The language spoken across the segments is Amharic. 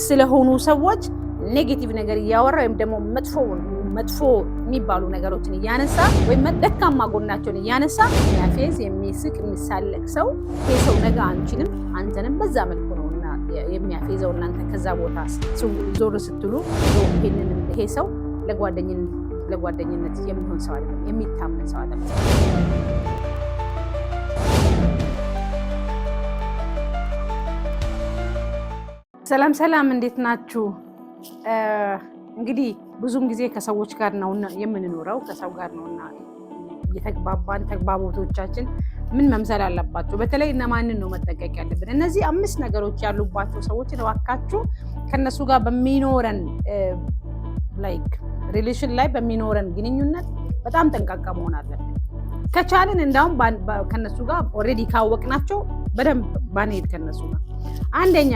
ስለሆኑ ሰዎች ኔጌቲቭ ነገር እያወራ ወይም ደግሞ መጥፎ የሚባሉ ነገሮችን እያነሳ ወይም ደካማ ጎናቸውን እያነሳ የሚያፌዝ የሚስቅ የሚሳለቅ ሰው ይሄ ሰው ነገ አንቺንም አንተንም በዛ መልኩ ነውና የሚያፌዘው። እናንተ ከዛ ቦታ ዞር ስትሉ ይሄ ሰው ለጓደኝነት የሚሆን ሰው አይደለም፣ የሚታመን ሰው አይደለም። ሰላም እንዴት ናችሁ? እንግዲህ ብዙም ጊዜ ከሰዎች ጋር ነው የምንኖረው፣ ከሰው ጋር ነውና እየተግባባን ተግባቦቶቻችን ምን መምሰል አለባቸው? በተለይ እነማንን ነው መጠንቀቅ ያለብን? እነዚህ 5 ነገሮች ያሉባቸው ሰዎችን እባካችሁ ከነሱ ጋር በሚኖረን ሪሌሽን ላይ በሚኖረን ግንኙነት በጣም ጠንቃቃ መሆን አለብን። ከቻልን እንዳውም ከነሱ ጋር ኦልሬዲ ካወቅናቸው በደንብ ባንሄድ ከነሱ ጋር። አንደኛ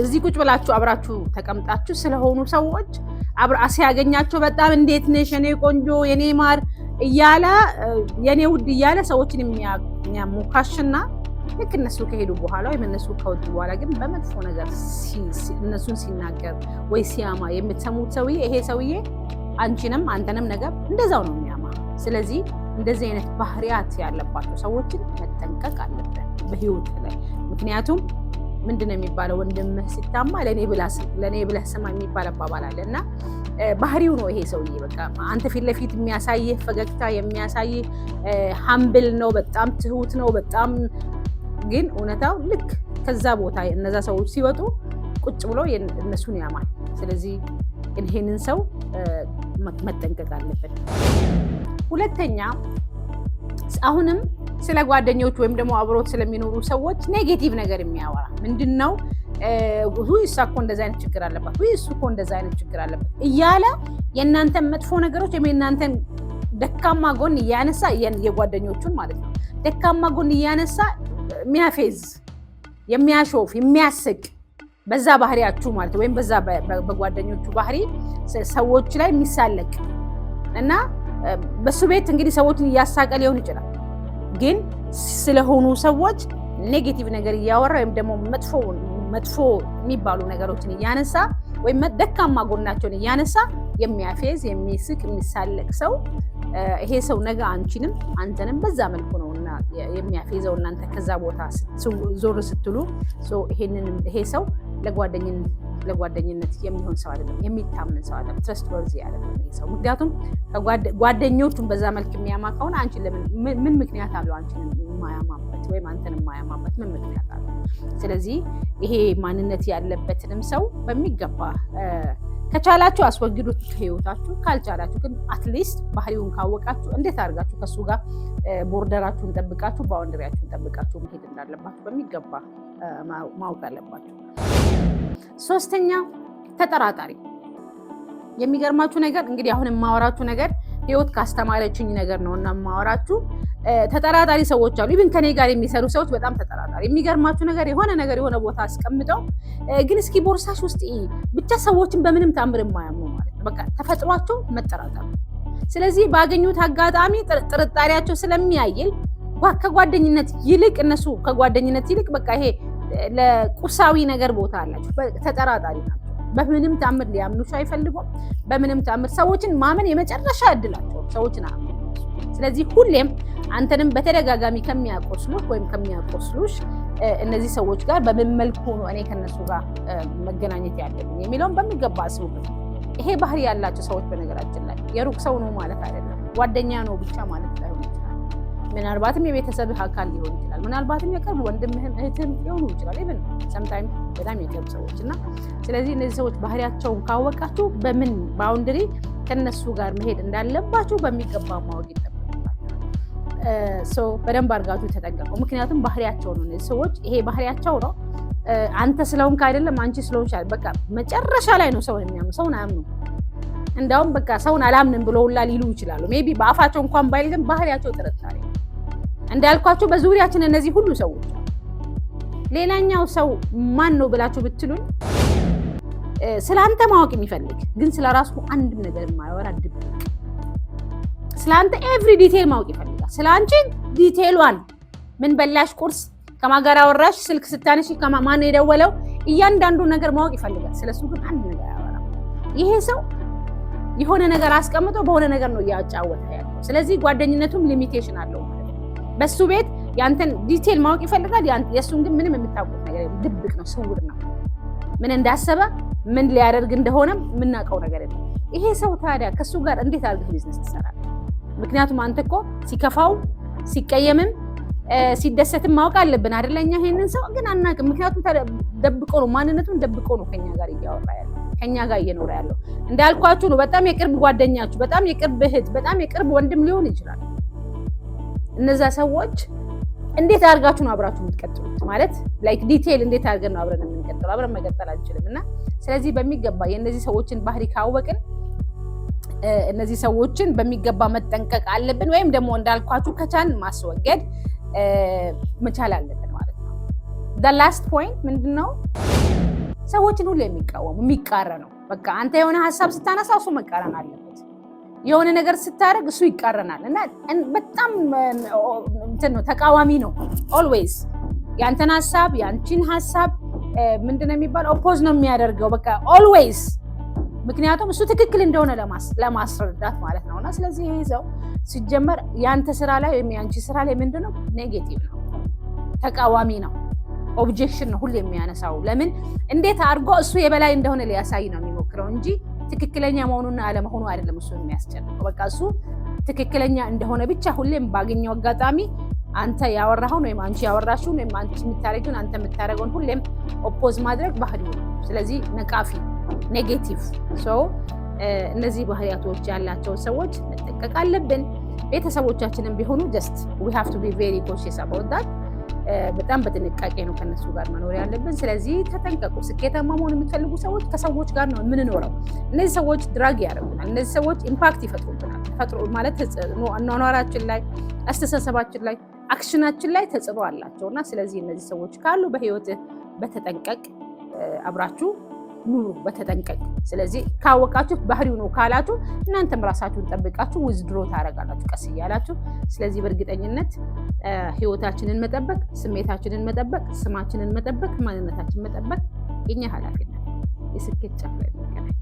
እዚህ ቁጭ ብላችሁ አብራችሁ ተቀምጣችሁ ስለሆኑ ሰዎች ሲያገኛቸው በጣም እንዴት ነሽ የኔ ቆንጆ የኔ ማር እያለ የኔ ውድ እያለ ሰዎችን የሚያሞካሽና ልክ እነሱ ከሄዱ በኋላ ወይም እነሱ ከወጡ በኋላ ግን በመጥፎ ነገር እነሱን ሲናገር ወይ ሲያማ የምትሰሙት ሰውዬ ይሄ ሰውዬ አንቺንም አንተንም ነገር እንደዛው ነው የሚያማ። ስለዚህ እንደዚህ አይነት ባህሪያት ያለባቸው ሰዎችን መጠንቀቅ አለብን በህይወት ላይ። ምክንያቱም ምንድነው የሚባለው? ወንድምህ ሲታማ ለኔ ብለህ ስማ የሚባል አባባል አለ እና ባህሪው ነው ይሄ ሰውዬ። በቃ አንተ ፊት ለፊት የሚያሳይህ ፈገግታ የሚያሳይህ ሀምብል ነው፣ በጣም ትሁት ነው፣ በጣም ግን እውነታው ልክ ከዛ ቦታ እነዛ ሰዎች ሲወጡ ቁጭ ብሎ እነሱን ያማል። ስለዚህ ይሄንን ሰው መጠንቀቅ አለብን። ሁለተኛ አሁንም ስለ ጓደኞች ወይም ደግሞ አብሮት ስለሚኖሩ ሰዎች ኔጌቲቭ ነገር የሚያወራ ምንድነው? እሱ እኮ እንደዛ አይነት ችግር አለባት፣ እሱ እኮ እንደዛ አይነት ችግር አለበት እያለ የእናንተን መጥፎ ነገሮች ወይም የእናንተን ደካማ ጎን እያነሳ የጓደኞቹን ማለት ነው ደካማ ጎን እያነሳ የሚያፌዝ የሚያሾፍ የሚያስቅ በዛ ባህሪያችሁ ማለት ወይም በዛ በጓደኞቹ ባህሪ ሰዎች ላይ የሚሳለቅ እና በሱ ቤት እንግዲህ ሰዎችን እያሳቀ ሊሆን ይችላል። ግን ስለሆኑ ሰዎች ኔጌቲቭ ነገር እያወራ ወይም ደግሞ መጥፎ የሚባሉ ነገሮችን እያነሳ ወይም ደካማ ጎናቸውን እያነሳ የሚያፌዝ የሚስቅ የሚሳለቅ ሰው ይሄ ሰው ነገ አንቺንም አንተንም በዛ መልኩ ነውና የሚያፌዘው። እናንተ ከዛ ቦታ ዞር ስትሉ ይሄ ሰው ለጓደኝነት የሚሆን ሰው አይደለም፣ የሚታመን ሰው አይደለም፣ ትረስት ወርዚ አይደለም ይሄ ሰው። ምክንያቱም ጓደኞቹን በዛ መልክ የሚያማ ከሆነ አንቺ ምን ምክንያት አለው? አንቺን የማያማበት ወይም አንተን የማያማበት ምን ምክንያት አለው? ስለዚህ ይሄ ማንነት ያለበትንም ሰው በሚገባ ከቻላችሁ አስወግዱት ከህይወታችሁ። ካልቻላችሁ ግን አትሊስት ባህሪውን ካወቃችሁ እንዴት አድርጋችሁ ከሱ ጋር ቦርደራችሁን ጠብቃችሁ ባውንደሪያችሁን ጠብቃችሁ መሄድ እንዳለባችሁ በሚገባ ማወቅ አለባችሁ። ሶስተኛ ተጠራጣሪ። የሚገርማችሁ ነገር እንግዲህ አሁን የማወራችሁ ነገር ህይወት ካስተማረችኝ ነገር ነውና የማወራችሁ ተጠራጣሪ ሰዎች አሉ። ኢቭን ከኔ ጋር የሚሰሩ ሰዎች በጣም ተጠራጣሪ። የሚገርማችሁ ነገር የሆነ ቦታ አስቀምጠው ግን እስኪ ቦርሳሽ ውስጥ ብቻ ሰዎችን በምንም ታምር የማያምኑ ማለት ነው። በቃ ተፈጥሯቸው መጠራጠር። ስለዚህ ባገኙት አጋጣሚ ጥርጣሬያቸው ስለሚያይል ከጓደኝነት ይልቅ በቃ ይሄ ለቁሳዊ ነገር ቦታ አላቸው። ተጠራጣሪ ናቸው። በምንም ታምር ሊያምኑሽ አይፈልጉም። በምንም ታምር ሰዎችን ማመን የመጨረሻ እድላቸው ሰዎችን አመን። ስለዚህ ሁሌም አንተንም በተደጋጋሚ ከሚያቆስሉሽ እነዚህ ሰዎች ጋር በምን መልኩ ነው እኔ ከነሱ ጋር መገናኘት ያለብኝ የሚለውን በሚገባ አስቡበት። ይሄ ባህሪ ያላቸው ሰዎች በነገራችን ላይ የሩቅ ሰው ነው ማለት አይደለም፣ ጓደኛ ነው ብቻ ማለት ላይሆን ይችላል። ምናልባትም የቤተሰብህ አካል ሊሆን ይችላል። ምናልባትም የቅርብ ወንድምህም እህትም ሊሆኑ ይችላል። ኢቭን ሰምታይም በጣም የቅርብ ሰዎች እና ስለዚህ እነዚህ ሰዎች ባህሪያቸውን ካወቃችሁ በምን ባውንደሪ ከነሱ ጋር መሄድ እንዳለባችሁ በሚገባ ማወቅ ይጠበቅባችኋል። በደንብ አድርጋችሁ ተጠንቀቁ። ምክንያቱም ባህሪያቸው ነው። እነዚህ ሰዎች ይሄ ባህሪያቸው ነው። አንተ ስለሆንክ አይደለም፣ አንቺ ስለሆንሽ በቃ መጨረሻ ላይ ነው ሰውን የሚያምኑ። ሰውን አያምኑ። እንዳውም በቃ ሰውን አላምንም ብሎ ሁላ ሊሉ ይችላሉ። ሜይ ቢ በአፋቸው እንኳን ባይል ግን ባህሪያቸው ጥርጣሬ ነው። እንዳልኳቸው በዙሪያችን እነዚህ ሁሉ ሰዎች። ሌላኛው ሰው ማን ነው ብላችሁ ብትሉን ስለአንተ ማወቅ የሚፈልግ ግን ስለራሱ አንድም ነገር የማያወራ ድብቅ። ስለአንተ ኤቭሪ ዲቴል ማወቅ ይፈልጋል። ስለአንቺ ዲቴሏን ምን በላሽ ቁርስ ከማን ጋር አወራሽ? ስልክ ስታነሺ ማን የደወለው? እያንዳንዱ ነገር ማወቅ ይፈልጋል። ስለሱ ግን አንድ ነገር ያወራል። ይሄ ሰው የሆነ ነገር አስቀምጦ በሆነ ነገር ነው እያጫወተ ያለው። ስለዚህ ጓደኝነቱም ሊሚቴሽን አለው ማለት ነው። በሱ ቤት ያንተን ዲቴል ማወቅ ይፈልጋል። የሱን ግን ምንም የምታውቁት ነገር ድብቅ ነው፣ ስውር ነው። ምን እንዳሰበ ምን ሊያደርግ እንደሆነም የምናውቀው ነገር የለም። ይሄ ሰው ታዲያ ከሱ ጋር እንዴት አድርገህ ቢዝነስ ትሰራለህ? ምክንያቱም አንተ እኮ ሲከፋው ሲቀየምም ሲደሰትም ማወቅ አለብን አይደለ? እኛ ይሄንን ሰው ግን አናውቅም። ምክንያቱም ደብቆ ነው፣ ማንነቱን ደብቆ ነው ከኛ ጋር እያወራ ያለው፣ ከኛ ጋር እየኖረ ያለው። እንዳልኳችሁ ነው፣ በጣም የቅርብ ጓደኛችሁ፣ በጣም የቅርብ እህት፣ በጣም የቅርብ ወንድም ሊሆን ይችላል። እነዛ ሰዎች እንዴት አድርጋችሁ ነው አብራችሁ የምትቀጥሉት? ማለት ላይክ ዲቴይል እንዴት አድርገን ነው አብረን የምንቀጥለው? አብረን መቀጠል አንችልም። እና ስለዚህ በሚገባ የእነዚህ ሰዎችን ባህሪ ካወቅን እነዚህ ሰዎችን በሚገባ መጠንቀቅ አለብን፣ ወይም ደግሞ እንዳልኳችሁ ከቻልን ማስወገድ መቻል አለብን ማለት ነው። the last point ምንድነው? ሰዎችን ሁሉ የሚቃወሙ የሚቃረነው፣ በቃ አንተ የሆነ ሀሳብ ስታነሳ እሱ መቃረን አለበት። የሆነ ነገር ስታደርግ እሱ ይቃረናል እና በጣም እንትን ነው፣ ተቃዋሚ ነው። ኦልዌይስ ያንተን ሀሳብ ያንቺን ሀሳብ ምንድነው የሚባለው ኦፖዝ ነው የሚያደርገው፣ በቃ ኦልዌይስ። ምክንያቱም እሱ ትክክል እንደሆነ ለማስረዳት ማለት ነውና ስለዚህ ይሄ ሰው ሲጀመር ያንተ ስራ ላይ ወይም ያንቺ ስራ ላይ ምንድነው ኔጌቲቭ ነው፣ ተቃዋሚ ነው፣ ኦብጀክሽን ነው ሁሉ የሚያነሳው። ለምን እንዴት አድርጎ እሱ የበላይ እንደሆነ ሊያሳይ ነው የሚሞክረው እንጂ ትክክለኛ መሆኑና አለመሆኑ አይደለም እሱ የሚያስጨንቀው። በቃ እሱ ትክክለኛ እንደሆነ ብቻ ሁሌም ባገኘው አጋጣሚ አንተ ያወራኸውን ወይም አንቺ ያወራሽውን ወይም አንቺ የምታረጊውን አንተ የምታረገውን ሁሌም ኦፖዝ ማድረግ ባህሪው ነው። ስለዚህ ነቃፊ ኔጌቲቭ ሰው እነዚህ ባህሪያቶች ያላቸው ሰዎች መጠንቀቅ አለብን። ቤተሰቦቻችንን ቢሆኑ just we have to be very cautious about that። በጣም በጥንቃቄ ነው ከነሱ ጋር መኖር ያለብን። ስለዚህ ተጠንቀቁ። ስኬታማ መሆን የምትፈልጉ ሰዎች ከሰዎች ጋር ነው የምንኖረው። እነዚህ ሰዎች ድራግ ያደርጉናል። እነዚህ ሰዎች ኢምፓክት ይፈጥሩብናል። ፈጥሮ ማለት ተጽዕኖ አኗኗራችን ላይ፣ አስተሳሰባችን ላይ፣ አክሽናችን ላይ ተጽዕኖ አላቸውና ስለዚህ እነዚህ ሰዎች ካሉ በህይወትህ በተጠንቀቅ አብራችሁ ኑሩ፣ በተጠንቀቅ። ስለዚህ ካወቃችሁ ባህሪው ነው ካላችሁ እናንተም ራሳችሁን ጠብቃችሁ ውዝድሮ ታረጋላችሁ ቀስ እያላችሁ። ስለዚህ በእርግጠኝነት ህይወታችንን መጠበቅ፣ ስሜታችንን መጠበቅ፣ ስማችንን መጠበቅ፣ ማንነታችንን መጠበቅ የኛ ኃላፊነት። የስኬት ጫፍ ላይ እንገናኝ።